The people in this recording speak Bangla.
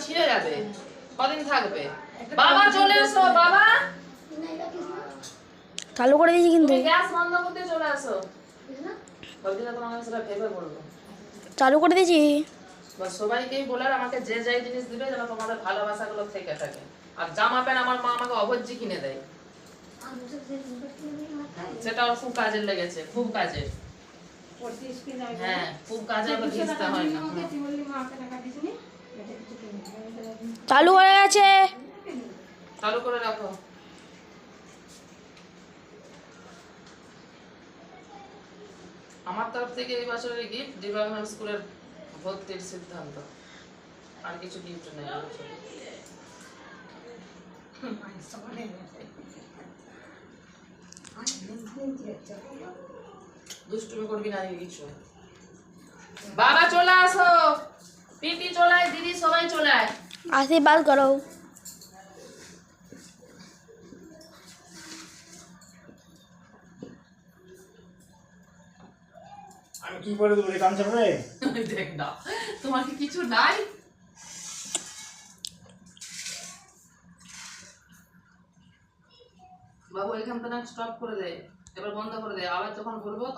ছিঁড়ে যাবে। কদিন থাকবে? বাবা চলে এসো বাবা। চালু করে দিয়েছি কিন্তু। গ্যাস বন্ধ করতে চলে আসো। বলদিনা তোমার কাছে সেটা ভেবে বলবো। চালু করে দিয়েছি। বাস সবাইকেই বলার আমাকে যে যাই জিনিস দিবে যেন তোমাদের ভালোবাসাগুলো থেকে থাকে। আর জামা প্যান্ট আমার মা আমাকে অবজ্জি কিনে দেয়। সেটা ওর খুব কাজে লেগেছে, খুব কাজে। হ্যাঁ, খুব কাজে ওকে ঘিসতে হয় না। চালু হয়ে গেছে। চালু করে রাখো। আমার তরফ থেকে এই বছরের গিফট ডিপার্টমেন্ট স্কুলের ভর্তির সিদ্ধান্ত। আর কিছু গিফট নেই। দুষ্টুমি করবি না কিছু। বাবা চলে আসো, পিপি চলে আয়, দিদি সবাই চলে আয়। আশীর্বাদ করো। আমি কি করে দেবো কাম চাপবে? দেখ না, তোমার কি কিছু নাই? বাবু এখান থেকে স্টপ করে দে, এবার বন্ধ করে দে। আবার যখন বলবো তখন